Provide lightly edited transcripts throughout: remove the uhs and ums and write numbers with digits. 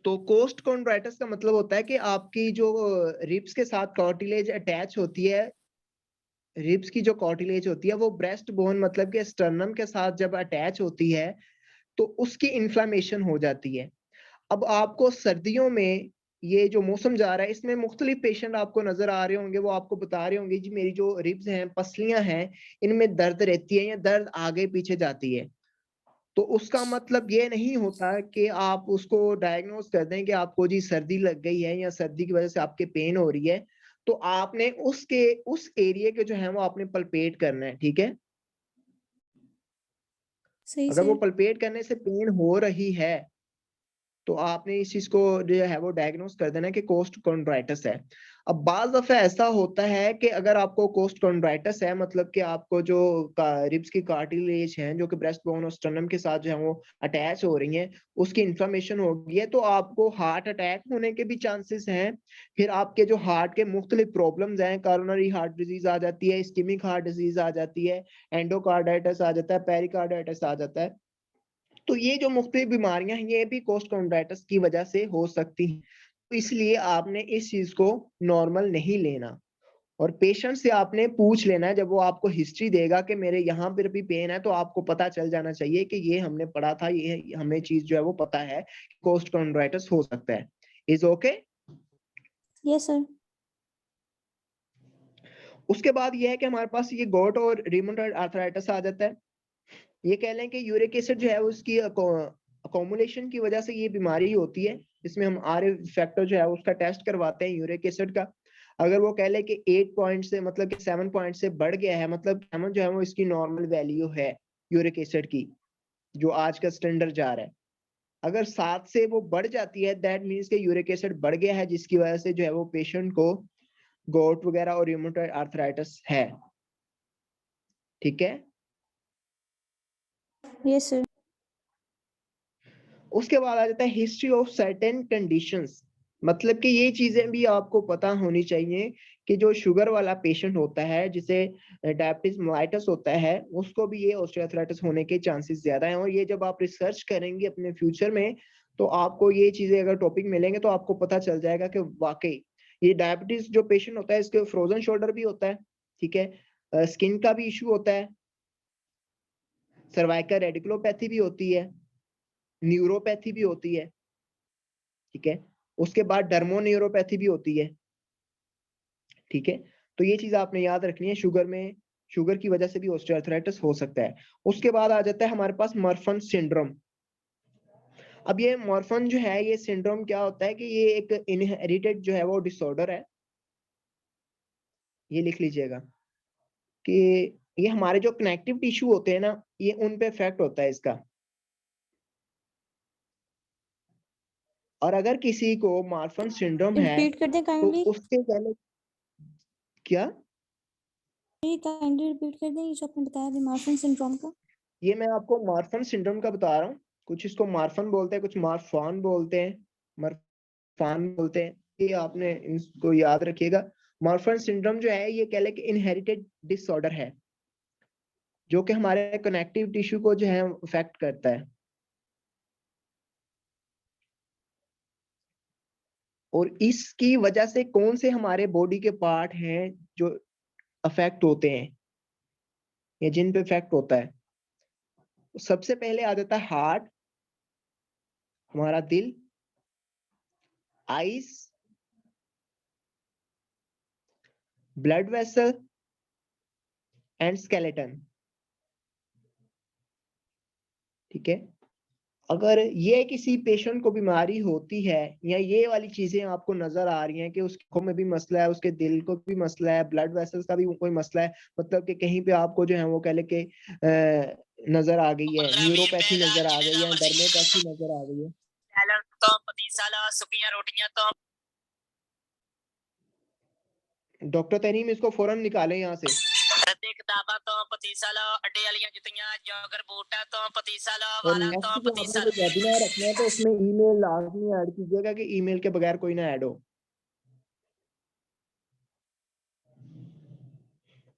तो कोस्ट कॉन्ड्राइटिस का मतलब होता है कि आपकी जो रिब्स के साथ कार्टिलेज अटैच होती है, रिब्स की जो कार्टिलेज होती है वो ब्रेस्ट बोन मतलब कि स्टर्नम के साथ जब अटैच होती है, तो उसकी इन्फ्लेमेशन हो जाती है। अब आपको सर्दियों में ये जो मौसम जा रहा है, इसमें मुख्तलिफ पेशेंट आपको नज़र आ रहे होंगे, वो आपको बता रहे होंगे, जी मेरी जो रिब्स हैं, पसलियाँ हैं, इनमें दर्द रहती है या दर्द आगे-पीछे जाती है। तो उसका मतलब ये नहीं होता कि आप उसको डायग्नोज़ कर दें कि आपको जी सर्दी लग गई है या सर्दी की वज़ह से आपके पेन हो रही है, तो आपने उस एरिया के जो है वो आपने पल्पेट करना है, ठीक है? सही अगर वो सर। पल्पेट करने से पेन हो रही है, तो आपने इस चीज़ को जो है वो डायग्नोज़ कर देना है कि कोस्ट कॉन्ड्राइटिस है। अब बाज़ दफ़ा ऐसा होता है कि अगर आपको कोस्ट कॉन्ड्राइटिस है मतलब कि आपको जो का रिब्स की कार्टिलेज हैं, जो कि ब्रेस्ट बोन और स्टर्नम के साथ जो है वो अटैच हो रही हैं, उसकी इन्फ्लेमेशन हो गई है, तो आपको हार्ट अटैक होने के भी चांसेस हैं। फिर आपके जो हार्ट के मुख्तलिफ प्रॉब्लम्स हैं, कोरोनरी हार्ट डिज़ीज़ आ जाती है, इस्केमिक हार्ट डिज़ीज़ आ जाती है, एंडोकार्डाइटिस आ जाता है, पेरिकार्डाइटिस आ जाता है। तो ये जो मुख्तलिफ बीमारियाँ हैं, ये भी कोस्टोकार्डाइटिस की वजह से हो सकती हैं। तो इसलिए आपने इस चीज़ को नॉर्मल नहीं लेना और पेशेंट से आपने पूछ लेना है, जब वो आपको हिस्ट्री देगा कि मेरे यहाँ पर भी पेन है, तो आपको पता चल जाना चाहिए कि ये हमने पढ़ा था, ये हमें चीज़ जो है वो पता है, कोस्टोकार्डाइटिस हो सकता है। Is okay? Yes sir. उसके बाद ये है कि हमारे पास ये गॉट और रिमेटॉइड आर्थराइटिस आ जाता है। ये कह लें कि यूरिक एसिड जो है उसकी अकोमुलेशन की वजह से ये बीमारी होती है। इसमें हम आरए फैक्टर जो है उसका टेस्ट करवाते हैं यूरिक एसिड का। अगर वो कह लें कि 8 पॉइंट से मतलब कि 7 पॉइंट से बढ़ गया है मतलब 7 जो है वो इसकी नॉर्मल वैल्यू है यूरिक एसिड की, जो आज का स्टैंडर्ड जा रहा है। अगर 7 से वो बढ़ जाती है दैट मीन्स कि यूरिक एसिड बढ़ गया है जिसकी वजह से जो है वो पेशेंट को गॉट वगैरह और रूमेटॉइड आर्थराइटिस है। ठीक है? Yes sir. उसके बाद आ जाता है हिस्ट्री ऑफ सर्टेन कंडीशंस मतलब कि ये चीजें भी आपको पता होनी चाहिए कि जो शुगर वाला पेशेंट होता है जिसे डायबिटीज मेलाइटस होता है उसको भी ये ऑस्टियोआर्थराइटिस होने के चांसेस ज्यादा हैं और ये जब आप रिसर्च करेंगे अपने फ्यूचर में तो आपको ये चीजें अगर टॉपिक मिलेंगे तो आपको पता चल जाएगा कि वाकई ये डायबिटीज जो पेशेंट होता है इसके फ्रोजन शोल्डर भी होता है ठीक है स्किन का भी इशू होता है सर्वाइकल रेडिकुलोपैथी भी होती है न्यूरोपैथी भी होती है ठीक है? उसके बाद डर्मोन्यूरोपैथी भी होती है, ठीक है? तो ये चीज़ आपने याद रखनी है शुगर की वजह से भी ऑस्टियोआर्थराइटिस हो सकता है। उसके बाद आ जाता है हमारे पास मॉर्फन सिंड्रोम। अब ये मॉर्फन जो है ये सिंड्रोम क्या होता है कि ये एक इनहेरिटेड जो है वो डिसऑर्डर है। ये लिख लीजिएगा कि ये हमारे जो कनेक्टिव टिश्यू होते हैं ना, ये उन पे इफेक्ट होता है इसका। और अगर किसी को मॉर्फन सिंड्रोम है, रिपीट कर दें तो काइंडली? उसके पहले क्या? ये काइंडली रिपीट कर दें ये जो आपने बताया अभी मार्फन सिंड्रोम का? ये मैं आपको मार्फन सिंड्रोम का बता रहा हूँ। कुछ इसको मार्फन बोलते हैं, कुछ मार्फान बोलते हैं, मरफान बोलते हैं। ये आपने इसको याद रखिएगा। मार्फन सिंड्रोम जो है ये कह लें कि इनहेरिटेड डिसऑर्डर है, जो कि हमारे कनेक्टिव टिश्यू को जो है अफेक्ट करता है। और इसकी वजह से कौन से हमारे बॉडी के पार्ट हैं जो अफेक्ट होते हैं या जिन पे इफेक्ट होता है। सबसे पहले आ जाता है हार्ट, हमारा दिल, eyes, blood vessel and skeleton. ठीक है? अगर ये किसी पेशेंट को बीमारी होती है या ये वाली चीजें आपको नजर आ रही हैं कि उसकी आंखों में भी मसला है, उसके दिल को भी मसला है, ब्लड वेसल्स का भी कोई मसला है, मतलब कि कहीं पे आपको जो है वो कह ले कि नजर आ गई है, 15-20 न्यूरोपैथी ਪਹਿਲਾਂ नजर आ ਜਿੰਨੇ गई ਦਾ है, ਮਰਜ਼ੀ डर्मोपैथी नजर आ गई है। ਸੈਲਡ ਤੋਂ ਪਤੀਸਾ ਲਾ ਸੁੱਕੀਆਂ ਰੋਟੀਆਂ ਤੋਂ डॉक्टर तरीम इसको फौरन निकालें यहाँ से। ਰੱਦੀ ਕਿਤਾਬਾਂ ਤੋਂ ਪਤੀਸਾ ਲਾ ਅੱਡੇ ਵਾਲੀਆਂ ਜੁੱਤੀਆਂ ਜੋਗਰ ਬੂਟਾਂ ਤੋਂ पतीसा ला और ਵਾਲਾਂ नेक्स्ट ਤੋਂ जो आपने पतीसा जो वेबिनार रखना है तो उसमें ईमेल लाजमी ऐड कीजिएगा कि ईमेल के बगैर कोई ना ऐड हो।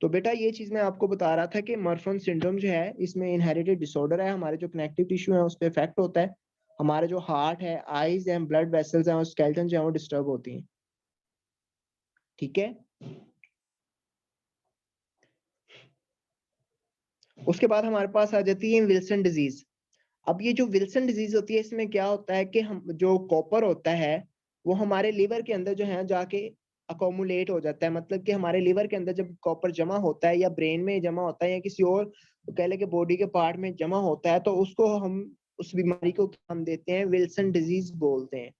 तो बेटा ये चीज मैं आपको बता रहा था कि मर्फन सिंड्रोम जो है इसमें इनहेरिटेड डिसऑर्डर है, हमारे जो कनेक्टिव टिश्यू है उस पर इफेक्ट होता है, हमारे जो हार्ट है, आईज हैं, ब्लड वेसल्स हैं और स्केलेटन जो है वो डिस्टर्ब होती हैं। ठीक है, उसके बाद हमारे पास आ जाती है विल्सन डिजीज। अब ये जो विल्सन डिजीज होती है इसमें क्या होता है कि हम जो कॉपर होता है वो हमारे लिवर के अंदर जो है जाके अकोमुलेट हो जाता है, मतलब कि हमारे लिवर के अंदर जब कॉपर जमा होता है या ब्रेन में जमा होता है या किसी और कह ले के बॉडी के पार्ट में जमा होता है तो उसको हम उस बीमारी को हम देते हैं विल्सन डिजीज बोलते हैं।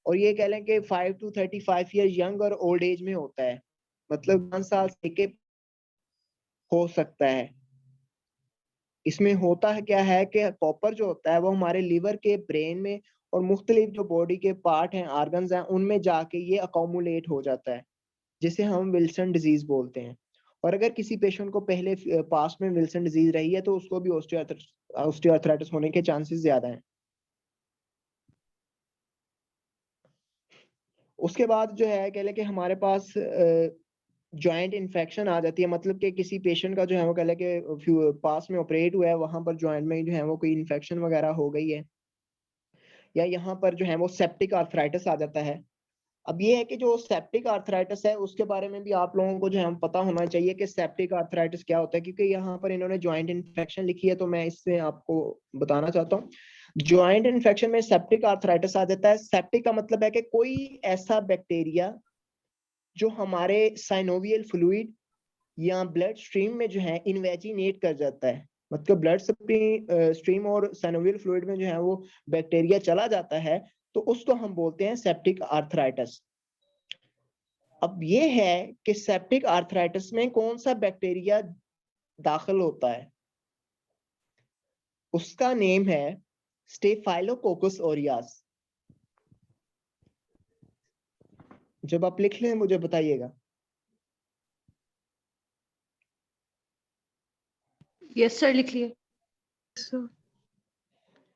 और ये कह लें कि 5 to 35 ईयर यंग और ओल्ड एज में होता है, मतलब 5 साल से के हो सकता है। इसमें होता है क्या है कि कॉपर जो होता है वो हमारे लिवर के, ब्रेन में और मुख्तलिफ जो बॉडी के पार्ट हैं, ऑर्गन्स हैं, उनमें जाके ये अकोमुलेट हो जाता है, जिसे हम विल्सन डिजीज बोलते हैं। और अगर किसी पेशेंट को पहले पास्ट में विल्सन डिजीज रही है तो उसको भी ऑस्टियोआर्थराइटिस होने के चांसेस ज्यादा हैं। उसके बाद जो है कह लें कि हमारे पास जॉइंट इन्फेक्शन आ जाती है, मतलब कि किसी पेशेंट का जो है वो कह लें कि पास में ऑपरेट हुआ है, वहां पर जॉइंट में जो है वो कोई इन्फेक्शन वगैरह हो गई है, या यहाँ पर जो है वो सेप्टिक आर्थराइटिस आ जाता है। अब ये है कि जो सेप्टिक आर्थराइटिस है उसके बारे में भी आप लोगों को जो है पता होना चाहिए कि सेप्टिक आर्थराइटिस क्या होता है, क्योंकि यहाँ पर इन्होंने जॉइंट इन्फेक्शन लिखी है तो मैं इससे आपको बताना चाहता हूँ। जॉइंट इन्फेक्शन में सेप्टिक आर्थराइटिस आ जाता है। सेप्टिक का मतलब है कि कोई ऐसा बैक्टीरिया जो हमारे साइनोवियल फ्लूइड या ब्लड स्ट्रीम में जो है इन्वेजिनेट कर जाता है, मतलब ब्लड स्ट्रीम और साइनोवियल फ्लूइड में जो है वो बैक्टीरिया चला जाता है, तो उसको हम बोलते हैं सेप्टिक आर्थराइटिस। अब ये है कि सेप्टिक आर्थराइटिस में कौन सा बैक्टीरिया दाखिल होता है, उसका नेम है स्टेफाइलोकोकस ओरियास। जब आप लिख लें मुझे बताइएगा। यस सर, लिख लिए सर।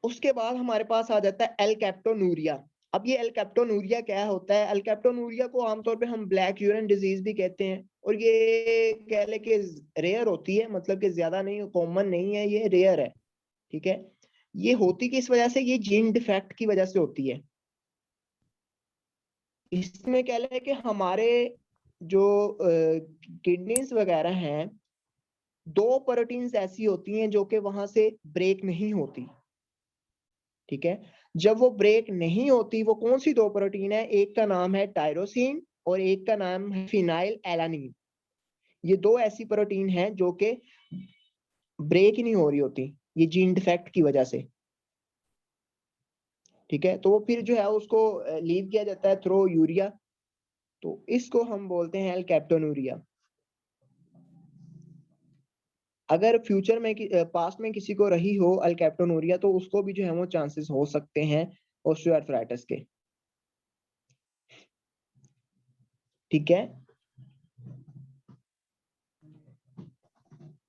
उसके बाद हमारे पास आ जाता है एलकैप्टोनूरिया। अब ये एलकैप्टोनूरिया क्या होता है? एलकैप्टोनूरिया को आमतौर पे हम ब्लैक यूरिन डिजीज भी कहते हैं, और ये कह ले कि रेयर होती है, मतलब कि ज्यादा नहीं, कॉमन नहीं है, ये रेयर है। ठीक है, ये होती किस वजह से? ये जीन डिफेक्ट की वजह से होती है। इसमें कह ले कि हमारे जो किडनीज वगैरह हैं, 2 प्रोटीन्स ऐसी होती हैं जो कि वहां से ब्रेक नहीं होती। ठीक है, जब वो ब्रेक नहीं होती, वो कौन सी 2 प्रोटीन है? एक का नाम है टायरोसिन और एक का नाम है फिनाइल एलानिन। ये 2 ऐसी प्रोटीन हैं जो कि ब्रेक ही नहीं हो रही होती, ये जीन डिफेक्ट की वजह से। ठीक है, तो वो फिर जो है उसको लीव किया जाता है थ्रू यूरिया, तो इसको हम बोलते हैं एलकैप्टोनूरिया। अगर फ्यूचर में पास्ट में किसी को रही हो एलकैप्टोनूरिया तो उसको भी जो है वो चांसेस हो सकते हैं ऑस्टियोआर्थराइटिस के। ठीक है,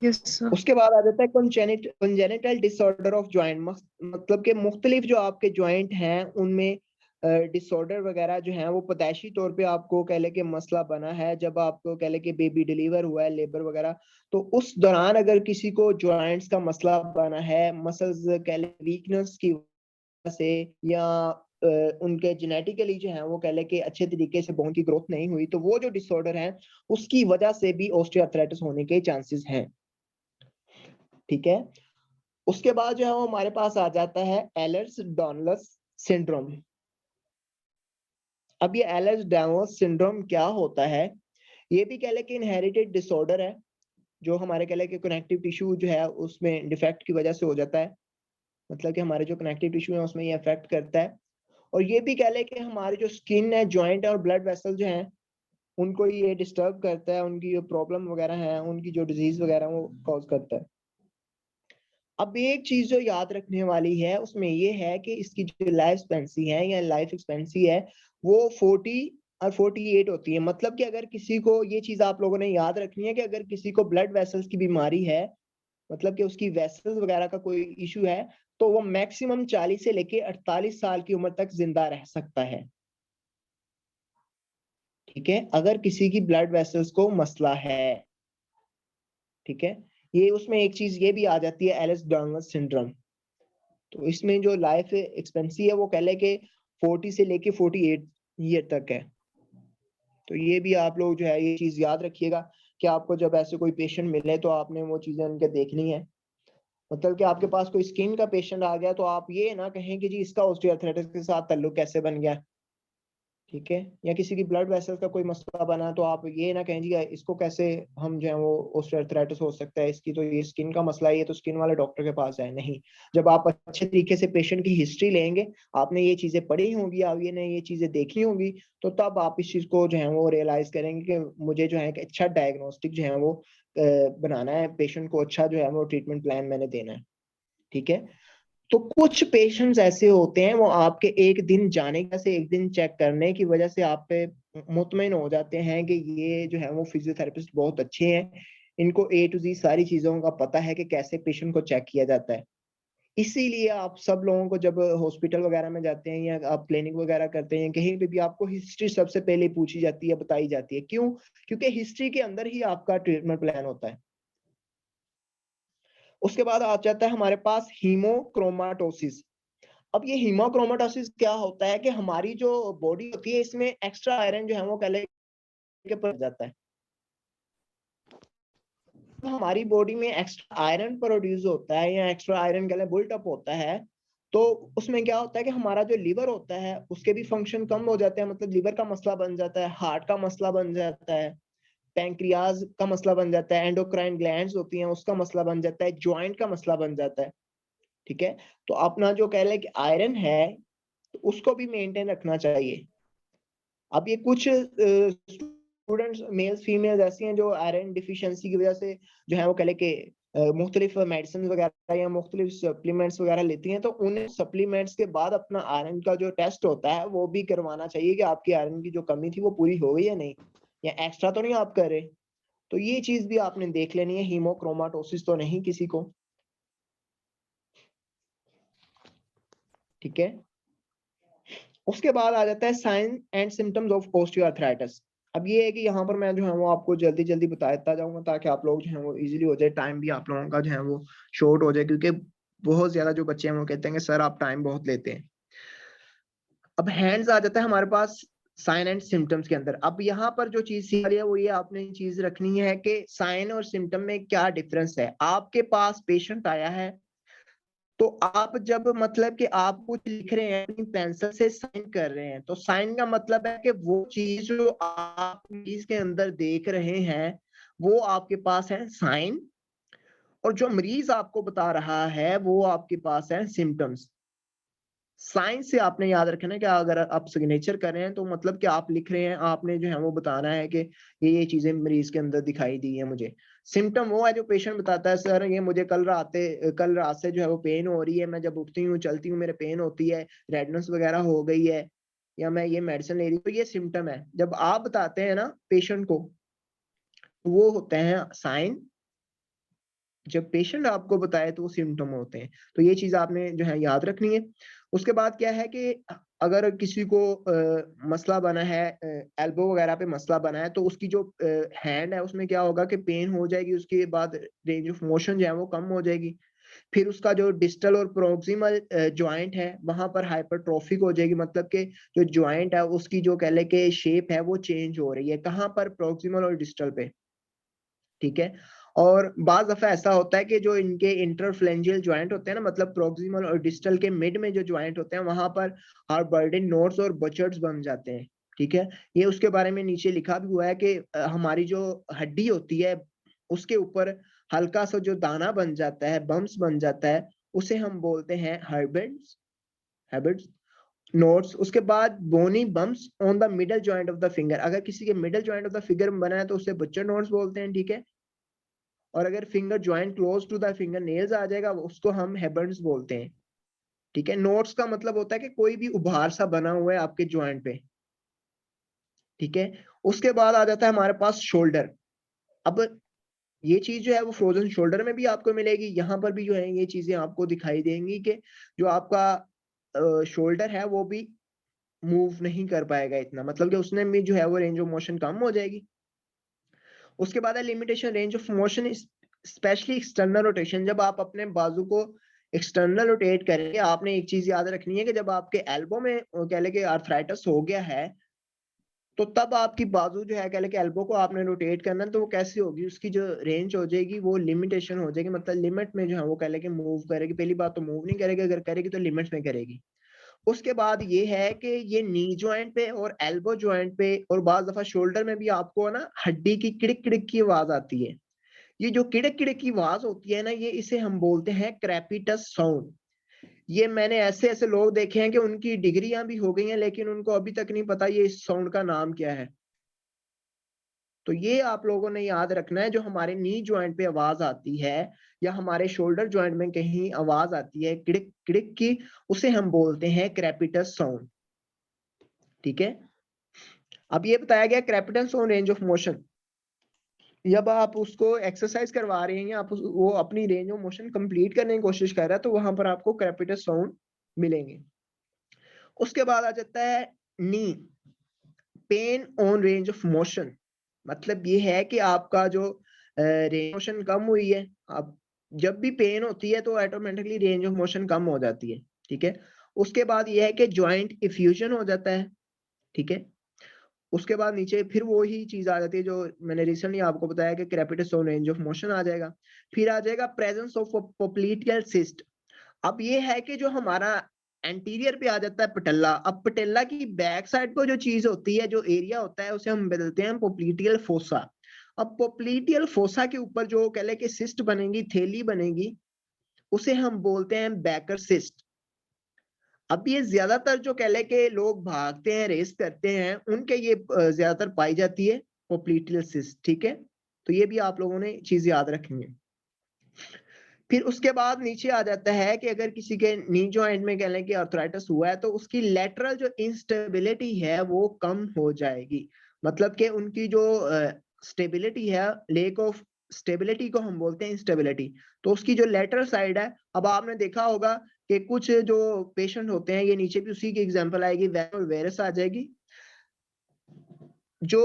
यस सर। उसके बाद आ जाता है कंजेनिटल डिसऑर्डर ऑफ जॉइंट, मतलब कि मुख्तलिफ जो आपके जॉइंट हैं उनमें डिसऑर्डर वगैरह जो है वो पैदाइशी तौर पे आपको कह ले कि मसला बना है, जब आपको कह ले कि बेबी डिलीवर हुआ है, लेबर वगैरह, तो उस दौरान अगर किसी को जॉइंट्स का मसला बना है, मसल्स कह ले वीकनेस की वजह से, या उनके जेनेटिकली जो है वो कह ले कि अच्छे तरीके से बोन की ग्रोथ नहीं हुई, तो वो जो डिसऑर्डर है उसकी वजह से भी ऑस्टियोआर्थराइटिस होने के चांसेस हैं। ठीक है, उसके बाद जो है वो हमारे पास आ जाता है एलर्स डॉनलस सिंड्रोम। अब ये एलर्स डॉनलस सिंड्रोम क्या होता है? ये भी कह ले कि इनहेरिटेड डिसऑर्डर है, जो हमारे कह ले कि कनेक्टिव टिश्यू जो है उसमें डिफेक्ट की वजह से हो जाता है, मतलब कि हमारे जो कनेक्टिव टिश्यू है उसमें ये अफेक्ट करता है। और ये भी कह ले कि हमारी जो स्किन है, जॉइंट और ब्लड वेसल जो है उनको ये डिस्टर्ब करता है, उनकी जो प्रॉब्लम वगैरह है, उनकी जो डिजीज वगैरह वो कॉज करता है। अब एक चीज जो याद रखने वाली है उसमें ये है कि इसकी जो लाइफ एक्सपेंसी है या लाइफ एक्सपेंसी है वो 40 और 48 होती है। मतलब कि अगर किसी को, ये चीज आप लोगों ने याद रखनी है कि अगर किसी को ब्लड वेसल्स की बीमारी है, मतलब कि उसकी वेसल्स वगैरह का कोई इशू है, तो वो मैक्सिमम 40 से लेके 48 साल की उम्र तक जिंदा रह सकता है। ठीक है, अगर किसी की ब्लड वेसल्स को मसला है। ठीक है। ये उसमें एक चीज ये भी आ जाती है एलिस डर्गस सिंड्रोम। तो इसमें जो लाइफ एक्सपेक्टेंसी है वो कह ले कि 40 से लेके 48 ईयर तक है। तो ये भी आप लोग जो है ये चीज याद रखिएगा कि आपको जब ऐसे कोई पेशेंट मिले तो आपने वो चीजें उनके देखनी है। मतलब कि आपके पास कोई स्किन का पेशेंट आ गया तो आप ये ना कहें कि जी इसका ऑस्टियोआर्थराइटिस के साथ ताल्लुक कैसे बन गया, ठीक है, या किसी की ब्लड वेसल्स का कोई मसला बना तो आप ये ना कहें जी इसको कैसे हम जो है वो ऑस्टियोआर्थराइटिस हो सकता है, इसकी तो ये स्किन का मसला है, ये तो स्किन वाले डॉक्टर के पास है। नहीं, जब आप अच्छे तरीके से पेशेंट की हिस्ट्री लेंगे, आपने ये चीजें पढ़ी होंगी, आप ये चीजें देखी होंगी, तो तब आप इस चीज को जो है वो रियलाइज करेंगे कि मुझे जो है एक अच्छा डायग्नोस्टिक जो है वो बनाना है, पेशेंट को अच्छा जो है वो ट्रीटमेंट प्लान मैंने देना है। ठीक है। तो कुछ पेशेंट्स ऐसे होते हैं वो आपके एक दिन जाने से एक दिन चेक करने की वजह से आप पे मुतमईन हो जाते हैं कि ये जो है वो फिजियोथेरेपिस्ट बहुत अच्छे हैं, इनको ए टू जी सारी चीजों का पता है कि कैसे पेशेंट को चेक किया जाता है। इसीलिए आप सब लोगों को जब हॉस्पिटल वगैरह में जाते हैं या आप क्लिनिक वगैरह करते हैं, कहीं पे भी आपको हिस्ट्री सबसे पहले पूछी जाती है, बताई जाती है। क्यों? क्योंकि हिस्ट्री के अंदर ही आपका ट्रीटमेंट प्लान होता है। उसके बाद आ जाता है हमारे पास हीमोक्रोमाटोसिस। अब ये हीमोक्रोमाटोसिस क्या होता है कि हमारी जो बॉडी होती है इसमें एक्स्ट्रा आयरन जो है वो कह के पड़ जाता है। तो हमारी बॉडी में एक्स्ट्रा आयरन प्रोड्यूस होता है या एक्स्ट्रा आयरन कह बुल्ट अप होता है, तो उसमें क्या होता है कि हमारा जो लिवर होता है उसके भी फंक्शन कम हो जाते हैं, मतलब लिवर का मसला बन जाता है, हार्ट का मसला बन जाता है, पैंक्रियाज का मसला बन जाता है, एंडोक्राइन ग्लैंड्स होती हैं उसका मसला बन जाता है, जॉइंट का मसला बन जाता है। ठीक है। तो अपना जो कह लें कि आयरन है तो उसको भी मेंटेन रखना चाहिए। अब ये कुछ स्टूडेंट्स मेल्स फीमेल्स ऐसी हैं जो आयरन डिफिशियंसी की वजह से जो है वो कह लें कि मुख्तलिफ मेडिसिन वगैरह या मुख्तलिफ सप्लीमेंट्स वगैरह लेती हैं, तो उन सप्लीमेंट्स के बाद अपना आयरन का जो टेस्ट होता है वो भी करवाना चाहिए कि आपकी आयरन की जो कमी थी वो पूरी हो गई या नहीं, या एक्स्ट्रा तो नहीं आप कर रहे। तो ये चीज भी आपने देख लेनी है, हीमोक्रोमाटोसिस तो नहीं किसी को। ठीक है। उसके बाद आ जाता है sign and symptoms of osteoarthritis. अब ये है कि यहाँ पर मैं जो है वो आपको जल्दी जल्दी बताता जाऊंगा ताकि आप लोग जो है वो इजीली हो जाए, टाइम भी आप लोगों का जो है वो शॉर्ट हो जाए, क्योंकि बहुत ज्यादा जो बच्चे हैं वो कहते हैं कि सर आप टाइम बहुत लेते हैं। अब हैंड्स आ जाता है हमारे पास साइन एंड सिम्टम्स के अंदर। अब यहाँ पर जो चीज सीख रही है वो ये आपने चीज रखनी है कि साइन और सिम्टम में क्या डिफरेंस है। आपके पास पेशेंट आया है तो आप जब मतलब कि आप कुछ लिख रहे हैं अपनी पेंसिल से साइन कर रहे हैं, तो साइन का मतलब है कि वो चीज जो आप चीज के अंदर देख रहे हैं वो आपके पास है साइन, और जो मरीज आपको बता रहा है वो आपके पास है सिम्टम्स। साइन से आपने याद रखना है कि अगर आप सिग्नेचर कर रहे हैं तो मतलब कि आप लिख रहे हैं, आपने जो है वो बताना है कि ये चीजें मरीज के अंदर दिखाई दी है मुझे। सिम्टम वो है जो पेशेंट बताता है सर ये मुझे कल रात से जो है वो पेन हो रही है, मैं जब उठती हूँ चलती हूँ मेरे पेन होती है, रेडनेस वगैरह हो गई है, या मैं ये मेडिसिन ले रही हूँ, तो ये सिम्टम है। जब आप बताते हैं ना पेशेंट को, वो होते हैं साइन, जब पेशेंट आपको बताए तो वो सिम्टम होते हैं। तो ये चीज आपने जो है याद रखनी है। उसके बाद क्या है कि अगर किसी को मसला बना है, एल्बो वगैरह पे मसला बना है, तो उसकी जो हैंड है उसमें क्या होगा कि पेन हो जाएगी, उसके बाद रेंज ऑफ मोशन जो है वो कम हो जाएगी। फिर उसका जो डिस्टल और प्रोक्सिमल जॉइंट है वहां पर हाइपरट्रोफिक हो जाएगी, मतलब कि जो जॉइंट है उसकी जो कह ले के शेप है वो चेंज हो रही है, कहाँ पर, प्रोक्सिमल और डिस्टल पे। ठीक है। और बाज दफा ऐसा होता है कि जो इनके इंटरफ्लेंजियल जॉइंट होते हैं ना, मतलब प्रोक्सिमल और डिस्टल के मिड में जो जॉइंट होते हैं वहां पर हार्बर्डिन नोड्स और बचर्ड्स बन जाते हैं। ठीक है। ये उसके बारे में नीचे लिखा भी हुआ है कि हमारी जो हड्डी होती है उसके ऊपर हल्का सा जो दाना बन जाता है, बम्स बन जाता है, उसे हम बोलते हैं हर्बिट्स, हैबिट्स नोट्स। उसके बाद bony bumps on the middle joint of the finger, अगर किसी के middle joint of the finger बना है तो उसे बच्चर नोट्स बोलते हैं। ठीक है। और अगर finger joint close to the finger nails आ जाएगा उसको हम हेबर्न्स बोलते हैं। ठीक है। नोट्स का मतलब होता है कि कोई भी उभार सा बना हुआ है आपके ज्वाइंट पे। ठीक है। उसके बाद आ जाता है हमारे पास शोल्डर। अब ये चीज जो है वो फ्रोजन शोल्डर में भी आपको मिलेगी, यहाँ पर भी जो है ये चीजें आपको दिखाई देंगी कि जो आपका शोल्डर है वो भी मूव नहीं कर पाएगा इतना, मतलब कि उसने भी जो है वो रेंज ऑफ मोशन कम हो जाएगी। उसके बाद है limitation range of motion specially external rotation, जब आप अपने बाजू को एक्सटर्नल रोटेट करेंगे, आपने एक चीज याद रखनी है कि जब आपके एल्बो में कह लें कि आर्थराइटिस हो गया है, तो तब आपकी बाजू जो है कह लें कि एल्बो को आपने रोटेट करना है, तो वो कैसे होगी, उसकी जो रेंज हो जाएगी वो लिमिटेशन हो जाएगी, मतलब लिमिट में जो है वो कह लें कि मूव करेगी। पहली बात तो मूव नहीं करेगी, अगर करेगी तो लिमिट में करेगी। उसके बाद ये है कि ये नी जॉइंट पे और एल्बो जॉइंट पे और बाज दफा शोल्डर में भी आपको ना हड्डी की किड़क किड़क की आवाज आती है। ये जो किड़क किड़क की आवाज होती है ना, ये इसे हम बोलते हैं क्रेपिटस साउंड। ये मैंने ऐसे ऐसे लोग देखे हैं कि उनकी डिग्रियां भी हो गई हैं, लेकिन उनको अभी तक नहीं पता ये इस साउंड का नाम क्या है। तो ये आप लोगों ने याद रखना है, जो हमारे नी जॉइंट पे आवाज आती है या हमारे शोल्डर जॉइंट में कहीं आवाज आती है किड़क किड़क की, उसे हम बोलते हैं क्रेपिटस साउंड। ठीक है, अब ये बताया गया crepitus sound range of motion. जब आप उसको एक्सरसाइज करवा रहे हैं या आप वो अपनी रेंज ऑफ मोशन कंप्लीट करने की कोशिश कर रहा है, तो वहां पर आपको क्रेपिटस साउंड मिलेंगे। उसके बाद आ जाता है knee pain on range of motion. मतलब ये है कि आपका जो रेंज मोशन कम हुई है, अब जब भी पेन होती है तो ऑटोमेटिकली रेंज ऑफ मोशन कम हो जाती है। ठीक है, उसके बाद ये है कि जॉइंट इफ्यूजन हो जाता है। ठीक है, उसके बाद नीचे फिर वो ही चीज आ जाती है जो मैंने रिसेंटली आपको बताया कि crepitus on range of motion आ जाएगा। फिर आ जाएगा प्रेजेंस ऑफ पोप्लीटियल सिस्ट। अब ये है कि जो हमारा एंटीरियर पे आ जाता है पटेला। अब पटेला की बैक साइड पर जो चीज होती है, जो एरिया होता है, उसे हम बदलते हैं पोप्लीटियल फोसा। अब पोप्लीटियल फोसा के ऊपर जो कह ले कि सिस्ट बनेगी, थैली बनेगी, उसे हम बोलते हैं बैकर सिस्ट। अब ये ज्यादातर जो कह ले के लोग भागते हैं, रेस करते हैं, उनके ये ज्यादातर पाई जाती है पोप्लीटियल सिस्ट। ठीक है, तो ये भी आप लोगों ने चीज याद रखनी है। फिर उसके बाद नीचे आ जाता है कि अगर किसी के नी जॉइंट में कह लें कि आर्थराइटिस हुआ है, तो उसकी लेटरल जो इंस्टेबिलिटी है वो कम हो जाएगी। मतलब कि उनकी जो स्टेबिलिटी है, लेक ऑफ स्टेबिलिटी को हम बोलते हैं इंस्टेबिलिटी, तो उसकी जो लेटरल साइड है। अब आपने देखा होगा कि कुछ जो पेशेंट होते हैं, ये नीचे भी उसी की एग्जांपल आएगी, वेरस आ जाएगी। जो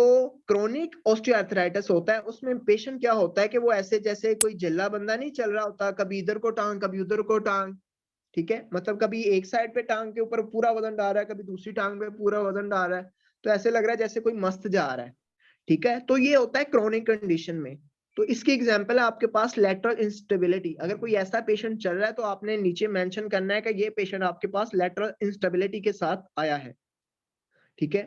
क्रोनिक ऑस्टियोआर्थराइटिस होता है, उसमें पेशेंट क्या होता है कि वो ऐसे जैसे कोई जल्ला बंदा नहीं चल रहा होता, कभी इधर को टांग कभी उधर को टांग। ठीक है, मतलब कभी एक साइड पे टांग के ऊपर पूरा वजन डाल रहा है, कभी दूसरी टांग पे पूरा वजन डाल रहा है, तो ऐसे लग रहा है जैसे कोई मस्त जा रहा है। ठीक है, तो ये होता है क्रोनिक कंडीशन में। तो इसकी एग्जांपल है आपके पास लेटरल इंस्टेबिलिटी। अगर कोई ऐसा पेशेंट चल रहा है, तो आपने नीचे मेंशन करना है कि ये पेशेंट आपके पास लेटरल इंस्टेबिलिटी के साथ आया है। ठीक है,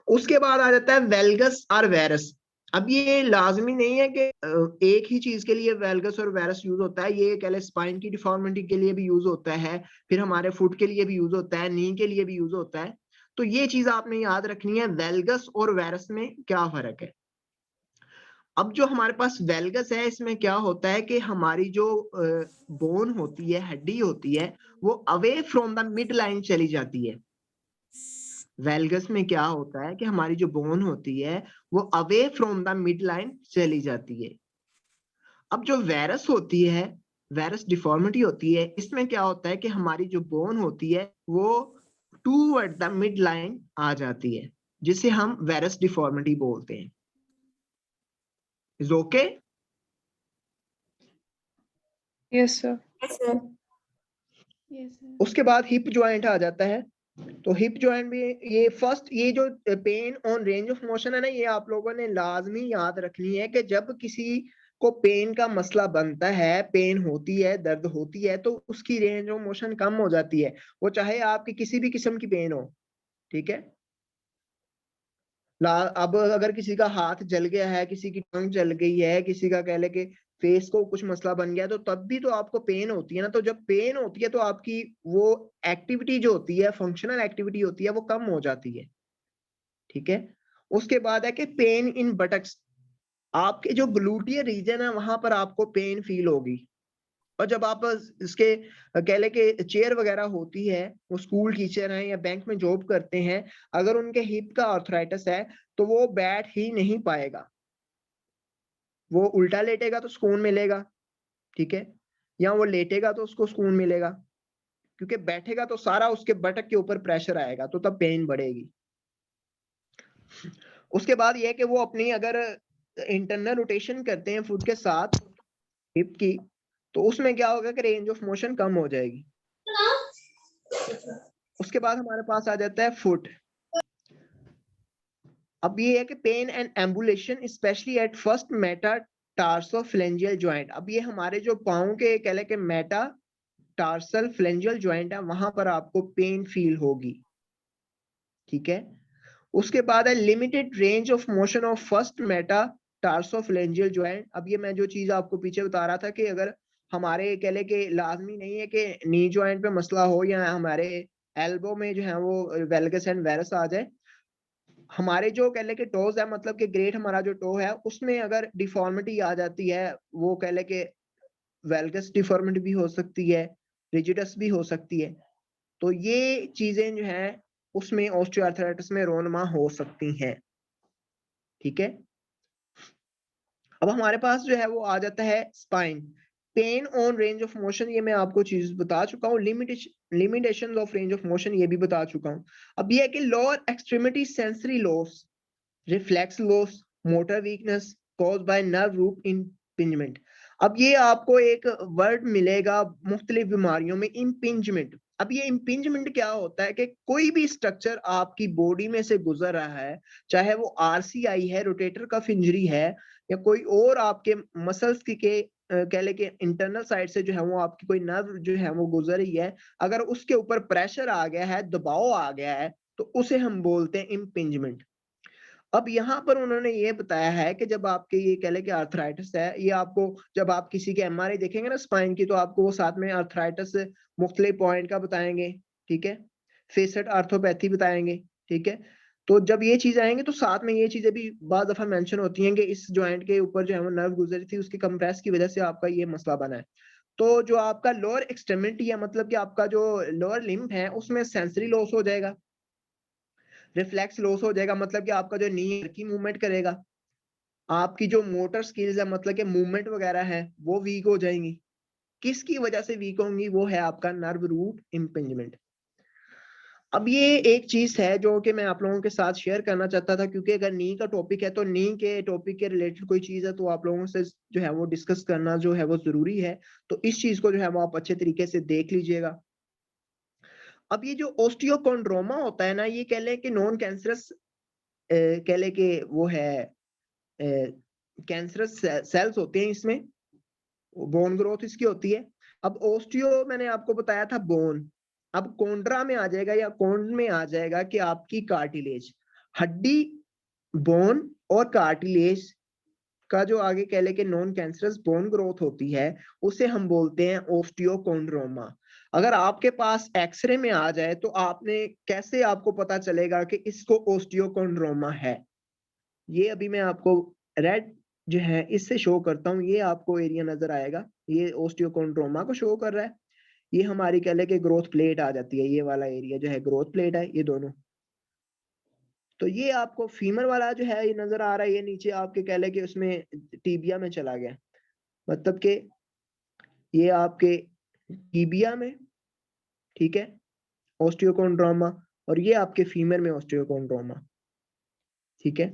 उसके बाद आ जाता है वेल्गस और वेरस। अब ये लाजमी नहीं है कि एक ही चीज के लिए वेल्गस और वेरस यूज होता है। ये कह ले स्पाइन की डिफॉर्मिटी के लिए भी यूज होता है, फिर हमारे फुट के लिए भी यूज होता है, नी के लिए भी यूज होता है। तो ये चीज आपने याद रखनी है, वेल्गस और वेरस में क्या फर्क है। अब जो हमारे पास वेल्गस है, इसमें क्या होता है कि हमारी जो बोन होती है, हड्डी होती है, वो away from the mid line चली जाती है। वेल्गस में क्या होता है कि हमारी जो बोन होती है वो away from the mid line चली जाती है। अब जो वेरस होती है, वेरस डिफॉर्मिटी होती है, इसमें क्या होता है कि हमारी जो बोन होती है वो टूवर्ड द मिड लाइन आ जाती है, जिसे हम वेरस डिफॉर्मिटी बोलते हैं। Is okay? Yes, sir. Yes, sir. Yes, sir. उसके बाद हिप ज्वाइंट आ जाता है। तो हिप ज्वाइंट भी ये फर्स्ट, ये जो pen on range of motion है ना, ये आप लोगों ने लाजमी याद रखनी है कि जब किसी को पेन का मसला बनता है, पेन होती है, दर्द होती है, तो उसकी रेंज ऑफ मोशन कम हो जाती है, वो चाहे आपकी किसी भी किस्म की पेन हो। ठीक है, अब अगर किसी का हाथ जल गया है, किसी की टांग जल गई है, किसी का कह ले कि फेस को कुछ मसला बन गया, तो तब भी तो आपको पेन होती है ना। तो जब पेन होती है तो आपकी वो एक्टिविटी जो होती है, फंक्शनल एक्टिविटी होती है, वो कम हो जाती है। ठीक है, उसके बाद है कि पेन इन बटक्स। आपके जो ग्लूटियर रीजन है वहां पर आपको पेन फील होगी। और जब आप इसके कह ले कि चेयर वगैरह होती है, वो स्कूल टीचर हैं या बैंक में जॉब करते हैं, अगर उनके हिप का आर्थराइटिस है तो वो बैठ ही नहीं पाएगा। वो उल्टा लेटेगा तो सुकून मिलेगा। ठीक है, या वो लेटेगा तो उसको सुकून मिलेगा, क्योंकि बैठेगा तो सारा उसके बटक के ऊपर प्रेशर आएगा, तो तब पेन बढ़ेगी। उसके बाद ये है कि वो अपनी अगर इंटरनल रोटेशन करते हैं फुट के साथ, हिप की, तो उसमें क्या होगा कि रेंज ऑफ मोशन कम हो जाएगी। उसके बाद हमारे पास आ जाता है फुट। अब ये है कि pain and ambulation specially at first metatarsophalangeal joint. अब ये हमारे जो पाँव के कह लें कि मेटाटार्सल फ्लेंजियल जॉइंट है, वहां पर आपको पेन फील होगी, ठीक है। उसके बाद है limited range of motion of first metatarsophalangeal joint. अब ये मैं जो चीज आपको पीछे बता रहा था कि अगर हमारे कह लें कि लाजमी नहीं है कि नी जॉइंट पे मसला हो या हमारे एल्बो में जो है वो वेल्गस एंड वेरस आ जाए, हमारे जो कह ले के टोज है, मतलब कि ग्रेट हमारा जो टो है उसमें अगर डिफॉर्मिटी आ जाती है, वो कह ले के वेल्गस डिफॉर्मिटी भी हो सकती है, रिजिडस भी हो सकती है, तो ये चीजें जो है उसमें ऑस्टियोआर्थराइटिस में रोनमा हो सकती हैं, ठीक है। अब हमारे पास जो है वो आ जाता है spine. Pain on range of motion, ये मैं आपको चीज बता चुका हूँ। Limitation of range of motion ये भी बता चुका हूँ। अब ये है कि lower extremity sensory loss, reflex loss, motor weakness cause by nerve root impingement. अब ये आपको एक वर्ड मिलेगा मुख्तलिफ बीमारियों में, इम्पिंजमेंट। अब ये इम्पिंजमेंट क्या होता है कि कोई भी स्ट्रक्चर आपकी बॉडी में से गुजर रहा है, चाहे वो आरसीआई है, रोटेटर कफ इंजरी है, या कोई और आपके मसल्स के कह ले कि इंटरनल साइड से जो है वो आपकी कोई नर्व जो है वो गुजर रही है, अगर उसके ऊपर प्रेशर आ गया है, दबाव आ गया है, तो उसे हम बोलते हैं इम्पिंजमेंट। अब यहाँ पर उन्होंने ये बताया है कि जब आपके ये कह लें कि आर्थराइटिस है, ये आपको जब आप किसी के एमआरआई देखेंगे ना स्पाइन की, तो आपको वो साथ में आर्थराइटिस मुख्तलिफ पॉइंट का बताएंगे, ठीक है। फेसेट आर्थोपैथी बताएंगे, ठीक है। तो जब ये चीज आएंगे तो साथ में ये चीजें भी बाद दफा मेंशन होती हैं कि इस जॉइंट के ऊपर जो है वो नर्व गुजरी थी, उसकी कंप्रेस की वजह से आपका ये मसला बना है। तो जो आपका लोअर एक्सट्रीमिटी है, मतलब कि आपका जो लोअर लिम्ब है, उसमें सेंसरी लॉस हो जाएगा, रिफ्लेक्स लॉस हो जाएगा, मतलब कि आपका जो नी की मूवमेंट करेगा, आपकी जो मोटर स्किल्स है, मतलब कि मूवमेंट वगैरह है, वो वीक हो जाएंगी। किसकी वजह से वीक होंगी? वो है आपका नर्व रूट इम्पिंजमेंट। अब ये एक चीज है जो कि मैं आप लोगों के साथ शेयर करना चाहता था, क्योंकि अगर नी का टॉपिक है तो नी के टॉपिक के रिलेटेड कोई चीज है तो आप लोगों से जो है वो डिस्कस करना जो है वो जरूरी है। तो इस चीज को जो है वो आप अच्छे तरीके से देख लीजिएगा। अब ये जो ओस्टियोकोंड्रोमा होता है ना, ये कह लें कि नॉन कैंसरस, कह लें कि वो है कैंसरस सेल्स होते हैं इसमें, बोन ग्रोथ इसकी होती है। अब ओस्टियो मैंने आपको बताया था बोन, अब कोंड्रा में आ जाएगा या कोंड में आ जाएगा कि आपकी कार्टिलेज, हड्डी, बोन और कार्टिलेज का जो आगे कह ले कि नॉन कैंसरस बोन ग्रोथ होती है, उसे हम बोलते हैं ओस्टियोकोंड्रोमा। अगर आपके पास एक्सरे में आ जाए तो आपने कैसे आपको पता चलेगा कि इसको ओस्टियोकोंड्रोमा है? ये अभी मैं आपको रेड जो है इससे शो करता हूँ, ये आपको एरिया नजर आएगा, ये ओस्टियोकोंड्रोमा को शो कर रहा है। ये हमारी कह ले कि ग्रोथ प्लेट आ जाती है, ये वाला एरिया जो है ग्रोथ प्लेट है, ये दोनों। तो ये आपको फीमर वाला जो है ये नजर आ रहा है, ये नीचे आपके कह ले कि उसमें टीबिया में चला गया, मतलब कि ये आपके टीबिया में, ठीक है, ओस्टियोकोंड्रोमा, और ये आपके फीमर में ओस्टियोकोंड्रोमा, ठीक है।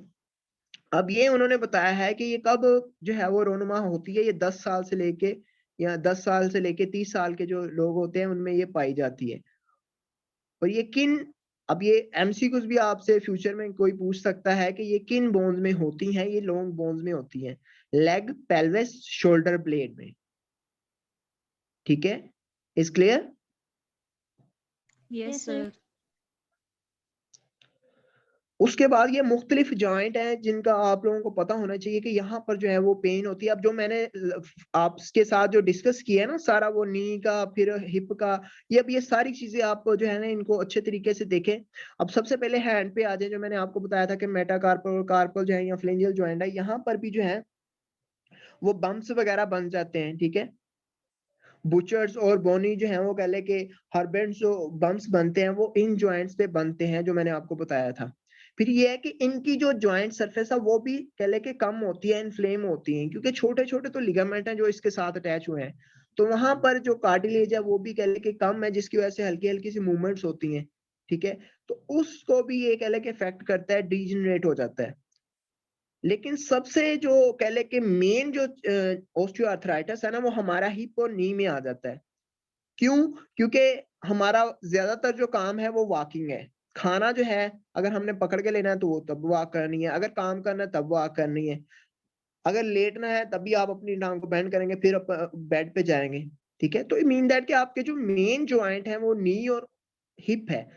अब ये उन्होंने बताया है कि ये कब जो है वो रोनुमा होती है, ये 10 साल से लेके या 10 साल से लेके 30 साल के जो लोग होते हैं उनमें ये पाई जाती है। और ये किन, अब ये एमसीक्यूज भी आपसे फ्यूचर में कोई पूछ सकता है कि ये किन बोन्स में होती हैं, ये लॉन्ग बोन्स में होती हैं, लेग, पेल्विस, शोल्डर ब्लेड में, ठीक है। Is clear? Yes, sir. उसके बाद ये मुख्तलिफ जॉइंट हैं जिनका आप लोगों को पता होना चाहिए कि यहाँ पर जो है वो पेन होती है। अब जो मैंने आपके साथ जो डिस्कस किया है ना सारा, वो नी का, फिर हिप का, ये अब ये सारी चीजें आप जो है ना इनको अच्छे तरीके से देखें। अब सबसे पहले हैंड पे आ जाए, जो मैंने आपको बताया था कि मेटाकार्पल और कार्पल जो है या फ्लेंजियल जॉइंट है, यहाँ पर भी जो है वो बम्प्स वगैरह बन जाते हैं, ठीक है। बुचर्स और बोनी जो है वो कह ले कि हर्बेंट्स जो बम्प्स बनते हैं वो इन जॉइंट्स पे बनते हैं, जो मैंने आपको बताया था। फिर ये है कि इनकी जो जॉइंट सरफेस है वो भी कह ले कि कम होती है, इन्फ्लेम होती है, क्योंकि छोटे छोटे तो लिगामेंट हैं जो इसके साथ अटैच हुए हैं, तो वहां पर जो कार्टिलेज है वो भी कह ले कि कम है, जिसकी वजह से हल्की हल्की सी मूवमेंट्स होती हैं, ठीक है। तो उसको भी ये कह ले कि इफेक्ट करता है, डिजनरेट हो जाता है। लेकिन सबसे जो कह ले कि मेन जो ऑस्टियोआर्थराइटिस है ना, वो हमारा हिप और नी में आ जाता है। क्यों? क्योंकि हमारा ज्यादातर जो काम है वो वॉकिंग है। खाना जो है अगर हमने पकड़ के लेना है तो वो तब वॉक करनी है, अगर काम करना है तब वॉक करनी है, अगर लेटना है तब भी आप अपनी टांग को बेंड करेंगे, फिर बेड पे जाएंगे। ठीक है, तो ये मीन दैट कि आपके जो मेन जॉइंट है वो नी और हिप है।